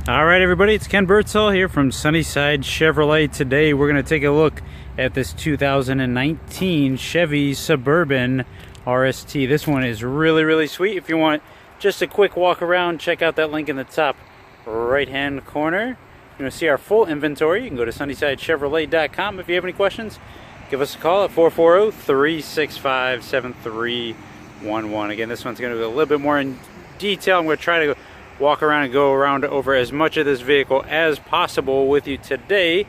Alright everybody, it's Ken Birdsall here from Sunnyside Chevrolet. Today we're going to take a look at this 2019 Chevy Suburban RST. This one is really sweet. If you want just a quick walk around, check out that link in the top right hand corner. You want to see our full inventory, you can go to sunnysidechevrolet.com. If you have any questions, give us a call at 440-365-7311. Again, this one's going to be a little bit more in detail. I'm going to try to walk around and go around over as much of this vehicle as possible with you today.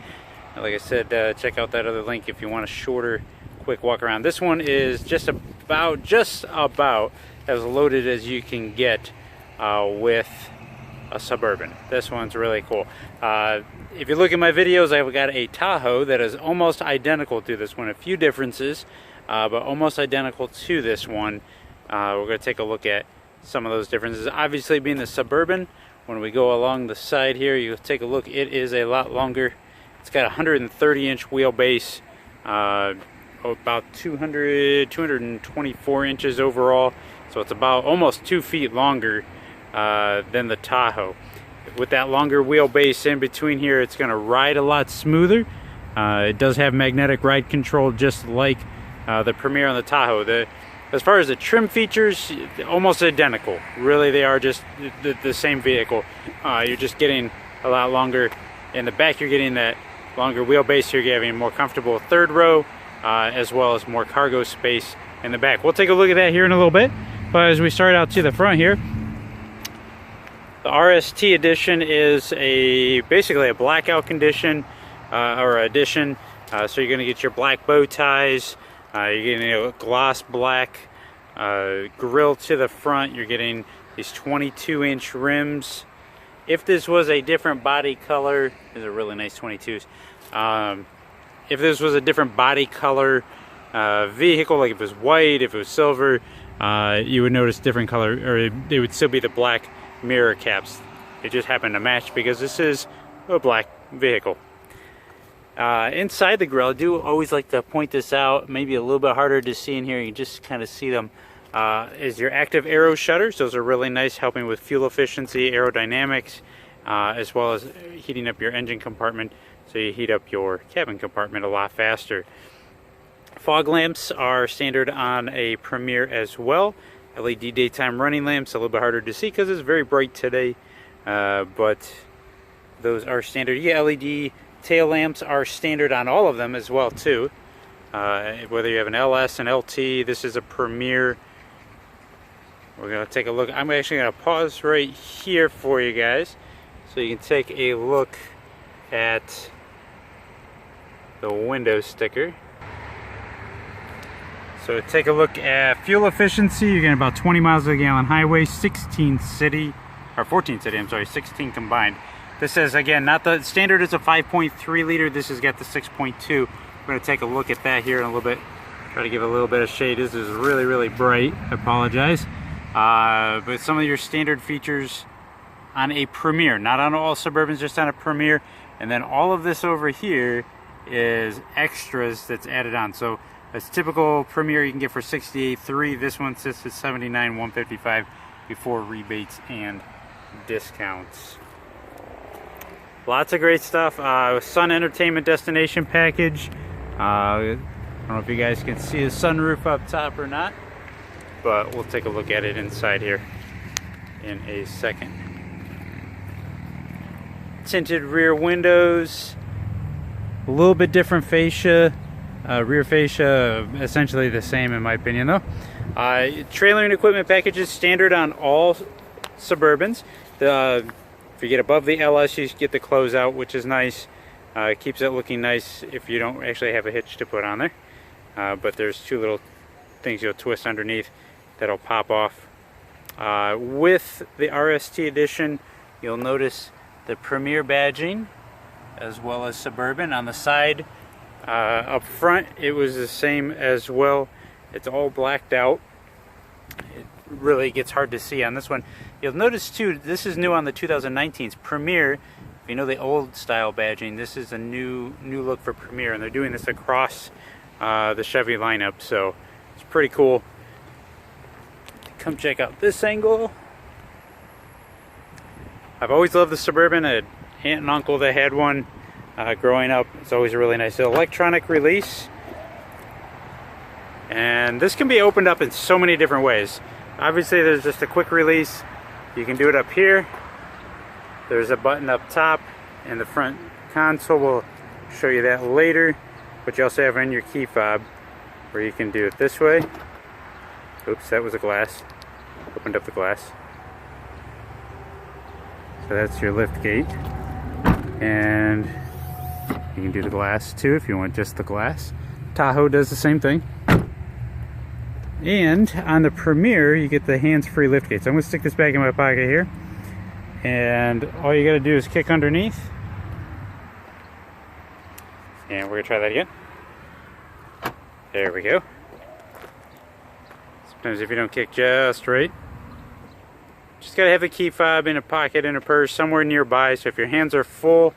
Like I said, check out that other link if you want a shorter, quick walk around. This one is just about as loaded as you can get with a Suburban. This one's really cool. If you look at my videos, I've got a Tahoe that is almost identical to this one. A few differences, but almost identical to this one. We're going to take a look at some of those differences. Obviously, being the Suburban, when we go along the side here, you take a look, it is a lot longer. It's got a 130-inch wheelbase, about 224 inches overall, so it's about almost 2 feet longer than the Tahoe. With that longer wheelbase in between here, it's going to ride a lot smoother. It does have magnetic ride control, just like the Premier on the Tahoe. As far as the trim features, almost identical. Really, they are just the same vehicle. You're just getting a lot longer. In the back, you're getting that longer wheelbase. You're getting a more comfortable third row, as well as more cargo space in the back. We'll take a look at that here in a little bit. But as we start out to the front here, the RST edition is basically a blackout condition or edition. So you're going to get your black bow ties. You're getting a gloss black grille to the front. You're getting these 22-inch rims. If this was a different body color, these are really nice 22s. If this was a different body color vehicle, like if it was white, if it was silver, you would notice different color, or they would still be the black mirror caps. They just happen to match because this is a black vehicle. Inside the grill, I do always like to point this out, maybe a little bit harder to see in here, you can just kind of see them, is your active aero shutters. Those are really nice, helping with fuel efficiency, aerodynamics, as well as heating up your engine compartment, so you heat up your cabin compartment a lot faster. Fog lamps are standard on a Premier as well. LED daytime running lamps, a little bit harder to see because it's very bright today, but those are standard. Yeah, LED tail lamps are standard on all of them as well too. Whether you have an LS and LT, this is a Premier. We're going to take a look. I'm actually going to pause right here for you guys so you can take a look at the window sticker. So take a look at fuel efficiency. You're getting about 20 miles a gallon highway, 16 city, or 14 city, I'm sorry, 16 combined. This is, again, not the standard is a 5.3 liter. This has got the 6.2. We're going to take a look at that here in a little bit. Try to give a little bit of shade. This is really bright. I apologize. But some of your standard features on a Premier, not on all Suburbans, just on a Premier. And then all of this over here is extras that's added on. So a typical Premier you can get for $68,300. This one sits at $79,155 before rebates and discounts. Lots of great stuff. Sun Entertainment Destination package. I don't know if you guys can see the sunroof up top or not, but we'll take a look at it inside here in a second. Tinted rear windows. A little bit different fascia. Rear fascia essentially the same in my opinion though. Trailer and equipment packages standard on all Suburbans. If you get above the LS, you get the closeout, which is nice. It keeps it looking nice if you don't actually have a hitch to put on there. But there's two little things you'll twist underneath that'll pop off. With the RST edition, you'll notice the Premier badging as well as Suburban. On the side, up front, it was the same as well. It's all blacked out. It really gets hard to see on this one. You'll notice too, this is new on the 2019's Premier. If you know the old style badging, this is a new look for Premier, and they're doing this across the Chevy lineup, so it's pretty cool. Come check out this angle. I've always loved the Suburban. I had an aunt and uncle that had one growing up. It's always a really nice electronic release. And this can be opened up in so many different ways. Obviously there's just a quick release. You can do it up here. There's a button up top in the front console. We'll show you that later. But you also have in your key fob where you can do it this way. Oops, that was a glass. Opened up the glass. So that's your lift gate. And you can do the glass too if you want just the glass. Tahoe does the same thing. And on the Premier, you get the hands-free liftgate. So I'm going to stick this back in my pocket here. And all you got to do is kick underneath. And we're going to try that again. There we go. Sometimes if you don't kick just right, just got to have a key fob in a pocket, in a purse, somewhere nearby. So if your hands are full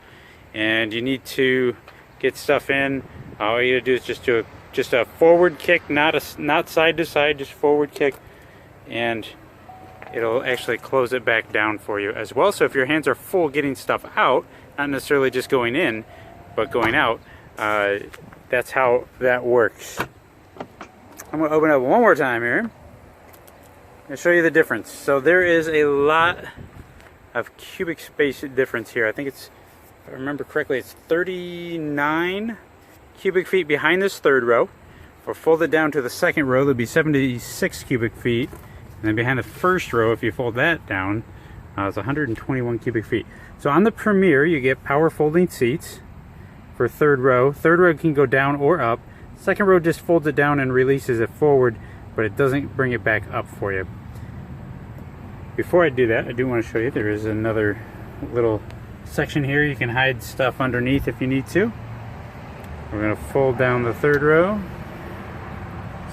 and you need to get stuff in, all you got to do is just do a forward kick, not side to side, just forward kick, and it'll actually close it back down for you as well. So if your hands are full getting stuff out, not necessarily just going in, but going out, that's how that works. I'm going to open up one more time here and show you the difference. So there is a lot of cubic space difference here. I think it's, if I remember correctly, it's 39 cubic feet behind this third row, or fold it down to the second row, there'll be 76 cubic feet, and then behind the first row, if you fold that down, it's 121 cubic feet. So on the Premier, you get power folding seats for third row. Third row can go down or up. Second row just folds it down and releases it forward, but it doesn't bring it back up for you. Before I do that, I do want to show you there is another little section here. You can hide stuff underneath if you need to. We're going to fold down the third row,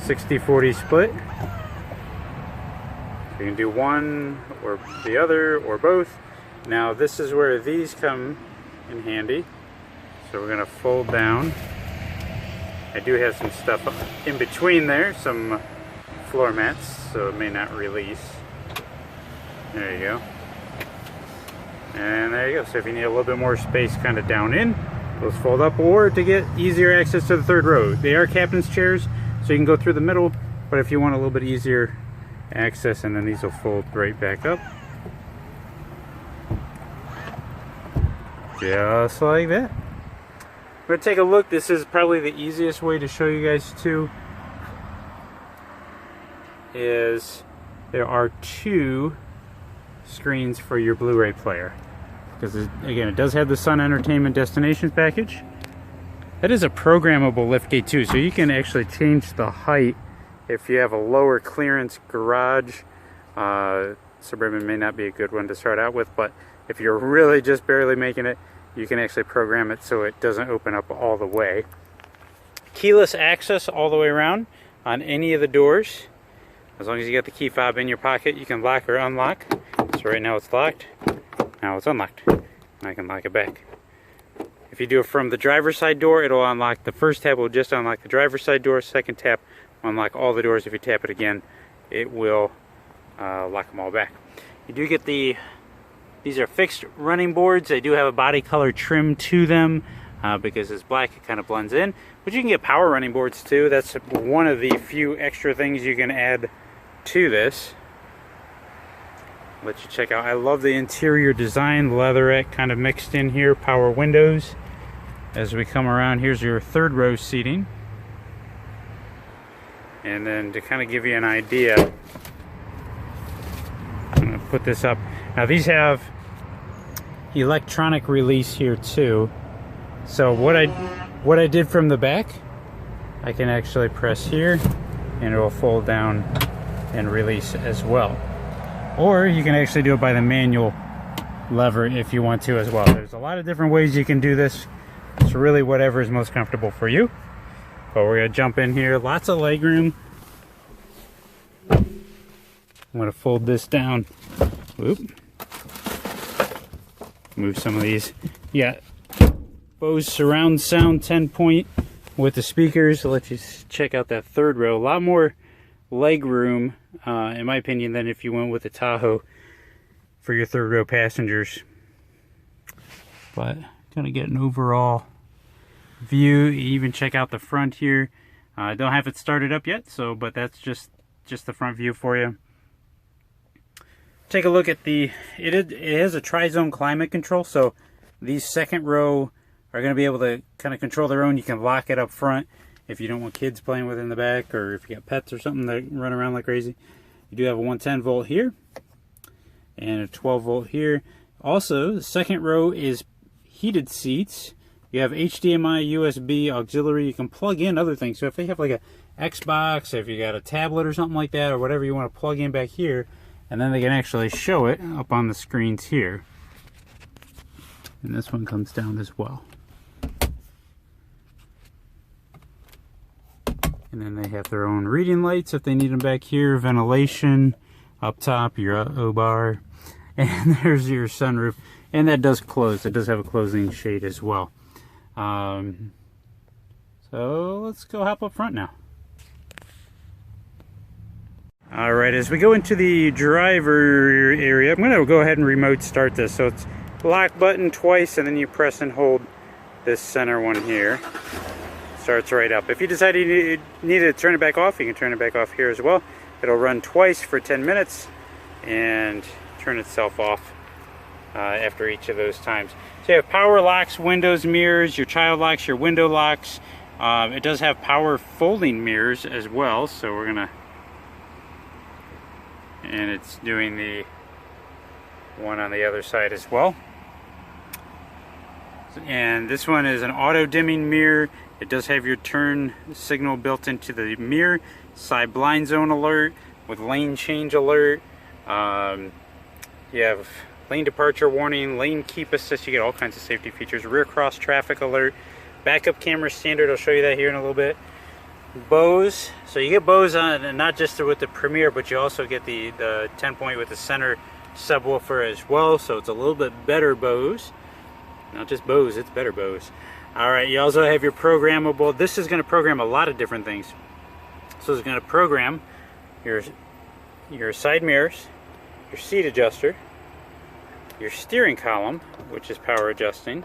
60-40 split. So you can do one or the other or both. Now this is where these come in handy. So we're going to fold down. I do have some stuff in between there, some floor mats, so it may not release. There you go. And there you go. So if you need a little bit more space kind of down in, those fold up, or to get easier access to the third row. They are captain's chairs, so you can go through the middle, but if you want a little bit easier access, and then these will fold right back up. Just like that. We're going to take a look. This is probably the easiest way to show you guys too. Is there are two screens for your Blu-ray player. Because again, it does have the Sun Entertainment Destinations package. That is a programmable liftgate too, so you can actually change the height if you have a lower clearance garage. Suburban may not be a good one to start out with, but if you're really just barely making it, you can actually program it so it doesn't open up all the way. Keyless access all the way around on any of the doors. As long as you get the key fob in your pocket, you can lock or unlock. So right now it's locked. Now it's unlocked, and I can lock it back. If you do it from the driver's side door, it'll unlock. The first tap will just unlock the driver's side door. Second tap will unlock all the doors. If you tap it again, it will lock them all back. You do get these are fixed running boards. They do have a body color trim to them because it's black, it kind of blends in. But you can get power running boards too. That's one of the few extra things you can add to this. Let you check out. I love the interior design, leatherette kind of mixed in here, power windows. As we come around, here's your third row seating. And then to kind of give you an idea, I'm going to put this up. Now these have electronic release here too. So what I did from the back, I can actually press here and it will fold down and release as well. Or you can actually do it by the manual lever if you want to as well. There's a lot of different ways you can do this. It's really whatever is most comfortable for you. But we're going to jump in here. Lots of leg room. I'm going to fold this down. Whoop. Move some of these. Yeah, Bose surround sound 10-point with the speakers. I'll let you check out that third row. A lot more leg room, in my opinion, than if you went with the Tahoe. for your third row passengers. But gonna get an overall view. You even check out the front here. I don't have it started up yet, so but that's just the front view for you. Take a look at the, it has a tri-zone climate control, so these second row are going to be able to kind of control their own. You can lock it up front if you don't want kids playing with it in the back, or if you got pets or something that run around like crazy. You do have a 110 volt here and a 12 volt here. Also, the second row is heated seats. You have HDMI, USB, auxiliary. You can plug in other things. So if they have like a Xbox, if you got a tablet or something like that, or whatever you want to plug in back here, and then they can actually show it up on the screens here. And this one comes down as well. And then they have their own reading lights if they need them back here. Ventilation up top, your O-bar. And there's your sunroof. And that does close. It does have a closing shade as well. So let's go hop up front now. Alright, as we go into the driver area, I'm going to go ahead and remote start this. So it's lock button twice, and then you press and hold this center one here. Starts right up. If you decide you need to turn it back off, you can turn it back off here as well. It'll run twice for 10 minutes and turn itself off after each of those times. So you have power locks, windows, mirrors, your child locks, your window locks. It does have power folding mirrors as well, so we're going to, and it's doing the one on the other side as well. And this one is an auto dimming mirror. It does have your turn signal built into the mirror, side blind zone alert with lane change alert. You have lane departure warning, lane keep assist. You get all kinds of safety features. Rear cross traffic alert, backup camera standard. I'll show you that here in a little bit. Bose, so you get Bose on, not just with the Premier, but you also get the 10-point with the center subwoofer as well, so it's a little bit better Bose. Not just Bose, it's better Bose. Alright, you also have your programmable, this is going to program a lot of different things. So it's going to program your side mirrors, your seat adjuster, your steering column, which is power adjusting. You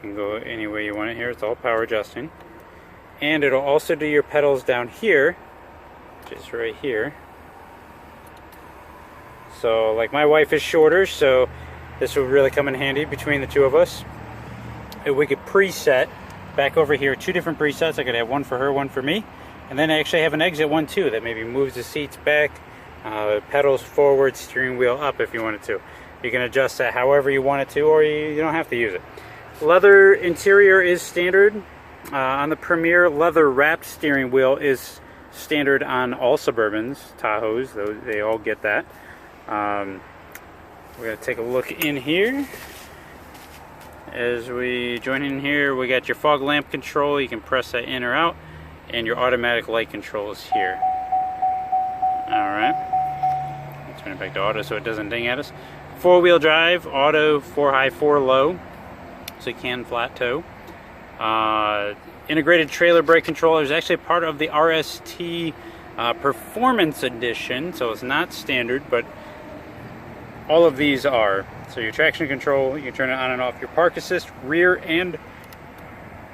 can go any way you want it here, it's all power adjusting. And it'll also do your pedals down here, which is right here. So like my wife is shorter, so this will really come in handy between the two of us. We could preset back over here 2 different presets. I could have one for her, one for me. And then I actually have an exit one too that maybe moves the seats back, pedals forward, steering wheel up if you wanted to. You can adjust that however you want it to, or you don't have to use it. Leather interior is standard. On the Premier, leather wrapped steering wheel is standard on all Suburbans, Tahoes, they all get that. We're going to take a look in here. As we join in here, we got your fog lamp control. You can press that in or out, and your automatic light control is here. Alright, turn it back to auto so it doesn't ding at us. 4-wheel drive, auto, 4 high, 4 low, so you can flat tow. Integrated trailer brake controller is actually part of the RST Performance Edition, so it's not standard, but all of these are. So your traction control, you can turn it on and off. Your park assist, rear and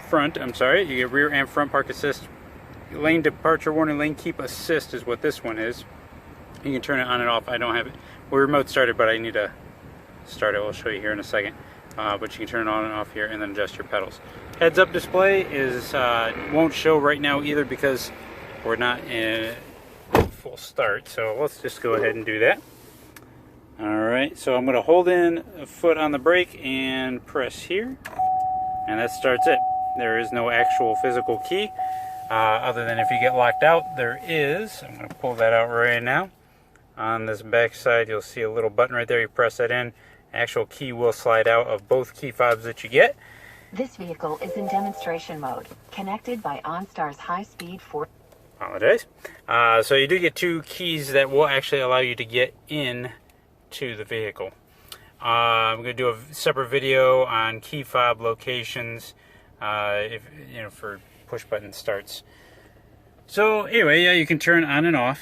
front, you get rear and front park assist. Lane departure warning, lane keep assist is what this one is. You can turn it on and off. I don't have it. We're remote started, but I need to start it. I'll show you here in a second. But you can turn it on and off here and then adjust your pedals. Heads up display is won't show right now either because we're not in full start. So let's just go ahead and do that. Alright, so I'm going to hold in a foot on the brake and press here, and that starts it. There is no actual physical key, other than if you get locked out, there is. I'm going to pull that out right now. On this back side, you'll see a little button right there. You press that in, actual key will slide out of both key fobs that you get. This vehicle is in demonstration mode, connected by OnStar's high-speed 4... Apologize. So you do get 2 keys that will actually allow you to get in to the vehicle. I'm going to do a separate video on key fob locations for push button starts. So anyway, yeah, you can turn on and off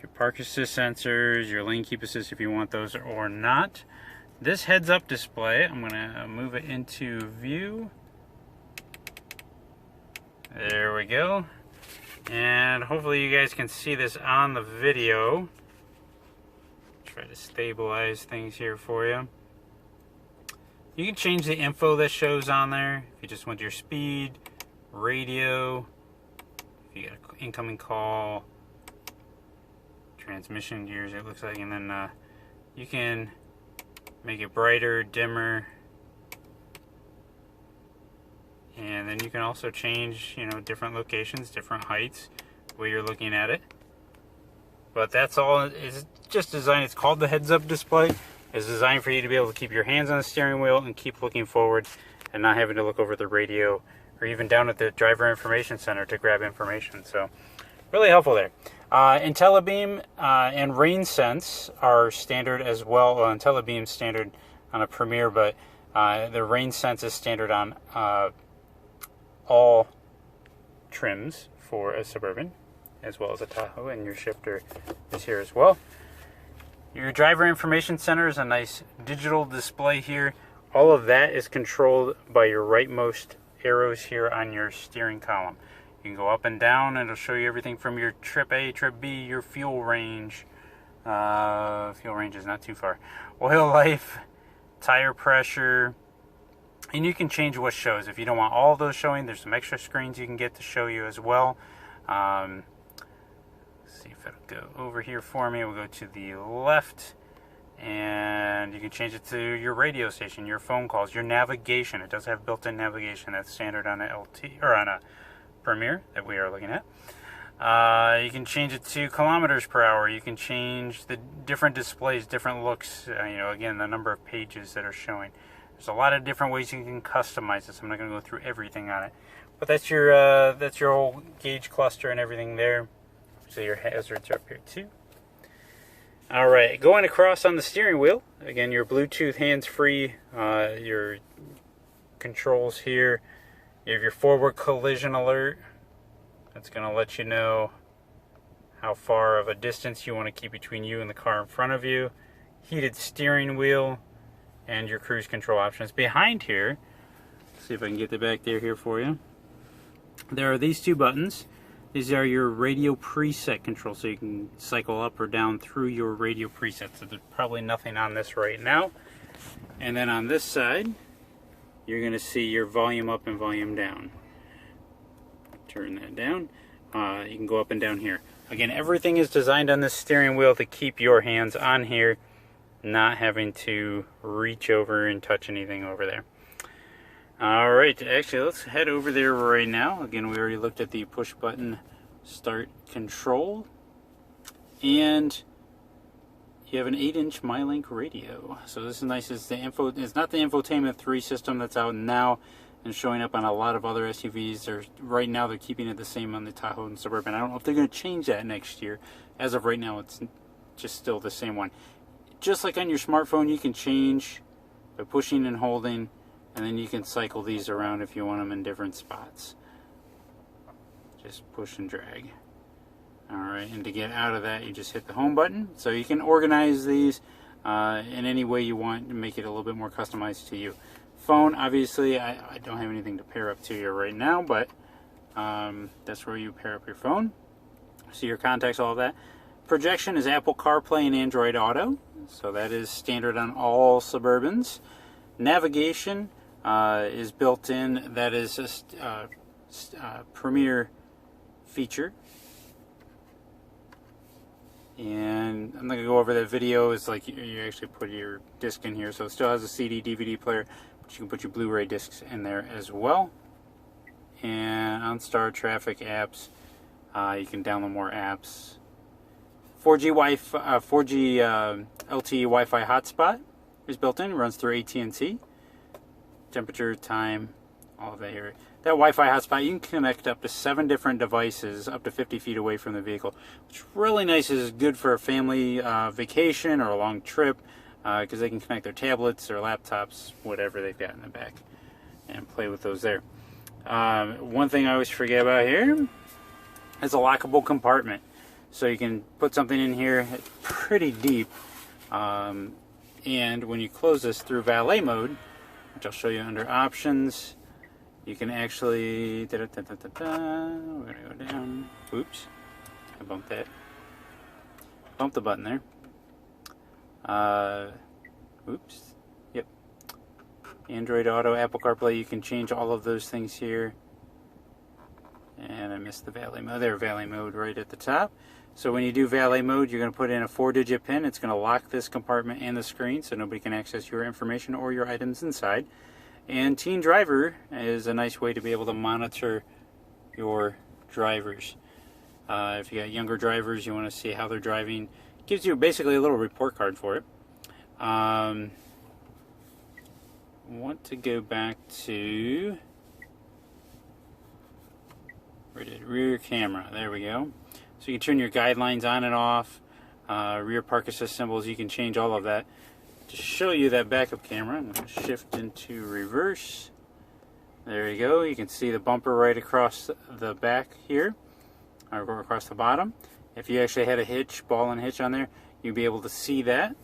your park assist sensors, your lane keep assist if you want those or not. This heads-up display, I'm going to move it into view. There we go. And hopefully you guys can see this on the video. Try to stabilize things here for you. You can change the info that shows on there. If you just want your speed, radio, if you got an incoming call, transmission gears it looks like, and then you can make it brighter, dimmer, and then you can also change, you know, different locations, different heights, the way you're looking at it. But that's all. It's just designed. It's called the heads-up display. It's designed for you to be able to keep your hands on the steering wheel and keep looking forward, and not having to look over the radio or even down at the driver information center to grab information. So, really helpful there. IntelliBeam and RainSense are standard as well. Well, IntelliBeam's standard on a Premier, but the RainSense is standard on all trims for a Suburban, as well as a Tahoe, and your shifter is here as well. Your driver information center is a nice digital display here. All of that is controlled by your rightmost arrows here on your steering column. You can go up and down, and it'll show you everything from your trip A, trip B, your fuel range. Fuel range is not too far. Oil life, tire pressure, and you can change what shows. If you don't want all of those showing, there's some extra screens you can get to show you as well. See if it'll go over here for me. We'll go to the left, and you can change it to your radio station, your phone calls, your navigation. It does have built-in navigation. That's standard on a LT or on a Premier that we are looking at. You can change it to kilometers per hour. You can change the different displays, different looks. You know, again, the number of pages that are showing. There's a lot of different ways you can customize this. I'm not going to go through everything on it, but that's your whole gauge cluster and everything there. So your hazards are up here too. All right, going across on the steering wheel. Again, your Bluetooth hands-free, your controls here. You have your forward collision alert. That's going to let you know how far of a distance you want to keep between you and the car in front of you. Heated steering wheel, and your cruise control options. Behind here, let's see if I can get the back there here for you. There are these two buttons. These are your radio preset control, so you can cycle up or down through your radio presets. So there's probably nothing on this right now. And then on this side, you're going to see your volume up and volume down. Turn that down. You can go up and down here. Again, everything is designed on this steering wheel to keep your hands on here, not having to reach over and touch anything over there. Alright, actually let's head over there right now. Again, we already looked at the push button start control, and you have an 8-inch MyLink radio. So this is nice. It's not the Infotainment 3 system that's out now and showing up on a lot of other SUVs. Right now they're keeping it the same on the Tahoe and Suburban. I don't know if they're going to change that next year. As of right now, it's just still the same one. Just like on your smartphone, you can change by pushing and holding, and then you can cycle these around if you want them in different spots. Just push and drag. Alright, and to get out of that, you just hit the home button. So you can organize these in any way you want to make it a little bit more customized to you. Phone, obviously, I don't have anything to pair up to you right now, but that's where you pair up your phone. See your contacts, all of that. Projection is Apple CarPlay and Android Auto. So that is standard on all Suburbans. Navigation is built in. That is a Premier feature. And I'm not going to go over that video. It's like you actually put your disc in here. So it still has a CD, DVD player, but you can put your Blu-ray discs in there as well. And OnStar traffic apps, you can download more apps. 4G LTE Wi-Fi hotspot is built in, runs through AT&T. Temperature, time, all of that here. That Wi-Fi hotspot, you can connect up to 7 different devices up to 50 feet away from the vehicle, which is really nice. Is good for a family vacation or a long trip, because they can connect their tablets, their laptops, whatever they've got in the back, and play with those there. One thing I always forget about here is a lockable compartment. So you can put something in here. It's pretty deep. And when you close this through valet mode, which I'll show you under options, you can actually, we're gonna go down. Oops, I bumped that. Bumped the button there. Oops. Yep. Android Auto, Apple CarPlay. You can change all of those things here. And I missed the valet mode. There, valet mode right at the top. So when you do valet mode, you're going to put in a 4-digit PIN. It's going to lock this compartment and the screen so nobody can access your information or your items inside. And Teen Driver is a nice way to be able to monitor your drivers. If you got younger drivers, you want to see how they're driving. It gives you basically a little report card for it. Want to go back to rear camera. There we go. So you can turn your guidelines on and off, rear park assist symbols. You can change all of that. To show you that backup camera, I'm going to shift into reverse. There you go. You can see the bumper right across the back here, or across the bottom. If you actually had a hitch, ball and hitch on there, you'd be able to see that.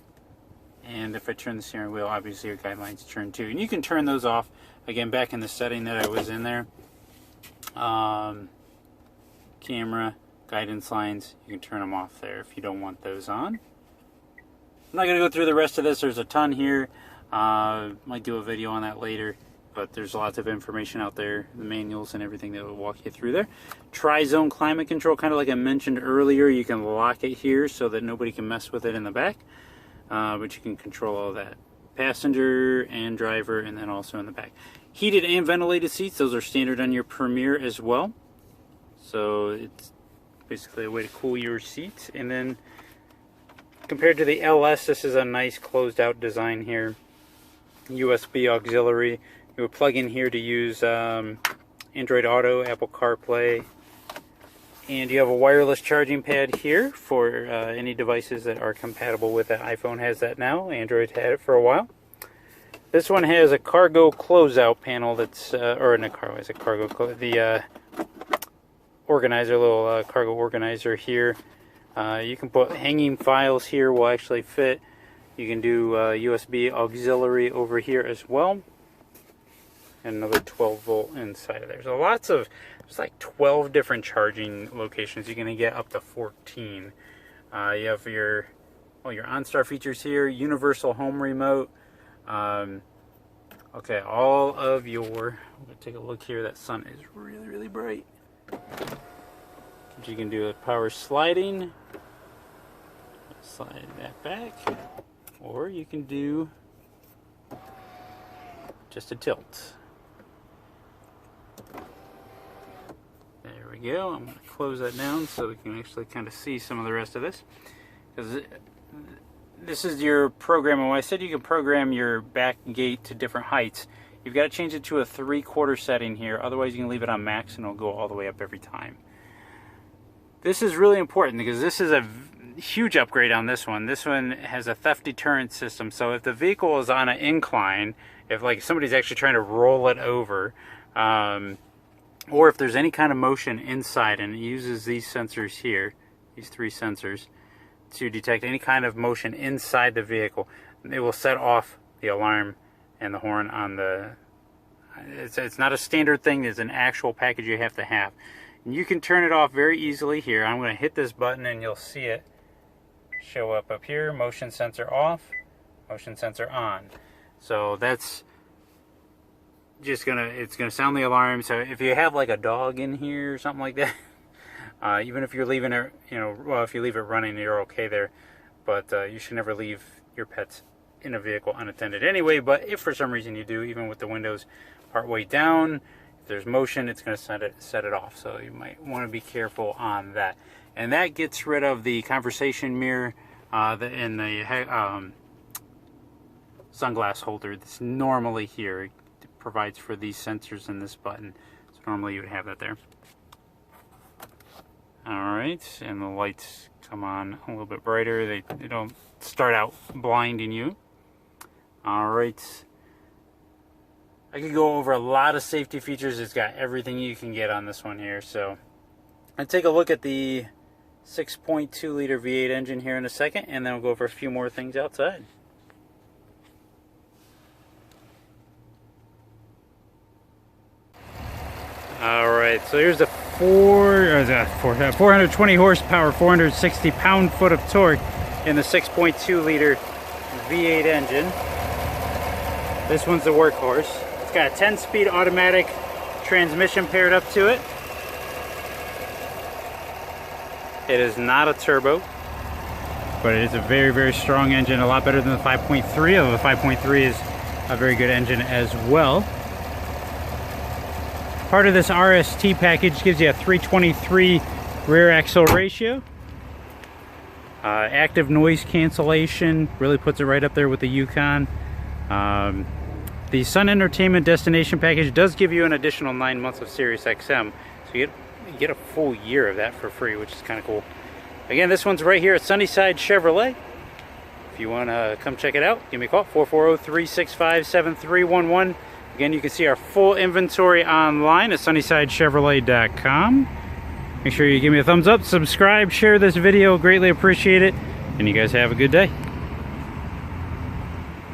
And if I turn the steering wheel, obviously your guidelines turn too. And you can turn those off, again, back in the setting that I was in there. Camera, guidance lines, you can turn them off there if you don't want those on. I'm not going to go through the rest of this. There's a ton here. Might do a video on that later, but there's lots of information out there, the manuals and everything that will walk you through there. Tri-zone climate control, kind of like I mentioned earlier. You can lock it here so that nobody can mess with it in the back, but you can control all that. Passenger and driver, and then also in the back. Heated and ventilated seats, those are standard on your Premier as well. So it's basically a way to cool your seats. And then compared to the LS, this is a nice closed out design here. USB auxiliary. You would plug in here to use Android Auto, Apple CarPlay. And you have a wireless charging pad here for any devices that are compatible with it. iPhone has that now. Android had it for a while. This one has a cargo closeout panel that's, or not cargo, it's a cargo, the organizer, little cargo organizer here. You can put hanging files here, will actually fit. You can do USB auxiliary over here as well. And another 12 volt inside of there. So lots of, there's like 12 different charging locations. You're going to get up to 14. You have your OnStar features here, universal home remote. Okay, all of your, I'm going to take a look here. That sun is really, really bright. You can do a power sliding, slide that back, or you can do just a tilt. There we go. I'm going to close that down so we can actually kind of see some of the rest of this. Because this is your program. When I said you can program your back gate to different heights, you've got to change it to a 3/4 setting here. Otherwise, you can leave it on max and it'll go all the way up every time. This is really important because this is a huge upgrade on this one. This one has a theft deterrent system. So if the vehicle is on an incline, if like somebody's actually trying to roll it over, or if there's any kind of motion inside, and it uses these sensors here, these 3 sensors, to detect any kind of motion inside the vehicle, it will set off the alarm and the horn on the... It's not a standard thing. It's an actual package you have to have. And you can turn it off very easily here. I'm going to hit this button and you'll see it show up here. Motion sensor off, motion sensor on. So that's just it's gonna sound the alarm. So if you have like a dog in here or something like that, even if you're leaving it, well, if you leave it running, you're okay there. But you should never leave your pets in a vehicle unattended anyway. But if for some reason you do, even with the windows part way down, if there's motion, it's going to set it off. So you might want to be careful on that. And that gets rid of the conversation mirror and the sunglass holder that's normally here. It provides for these sensors in this button. So normally you would have that there. Alright, and the lights come on a little bit brighter. They don't start out blinding you. Alright. I could go over a lot of safety features. It's got everything you can get on this one here. So let's take a look at the 6.2 liter V8 engine here in a second, and then we'll go over a few more things outside. Alright, so here's the 420 horsepower, 460 pound-foot of torque in the 6.2 liter V8 engine. This one's the workhorse. It's got a 10-speed automatic transmission paired up to it. It is not a turbo, but it is a very, very strong engine, a lot better than the 5.3, although the 5.3 is a very good engine as well. Part of this RST package gives you a 323 rear axle ratio. Active noise cancellation, really puts it right up there with the Yukon. The Sun Entertainment Destination package does give you an additional 9 months of Sirius XM, so you get a full year of that for free, which is kind of cool. Again, this one's right here at Sunnyside Chevrolet. If you want to come check it out, give me a call, 440-365-7311. Again, you can see our full inventory online at sunnysidechevrolet.com. Make sure you give me a thumbs up, subscribe, share this video, greatly appreciate it, and you guys have a good day.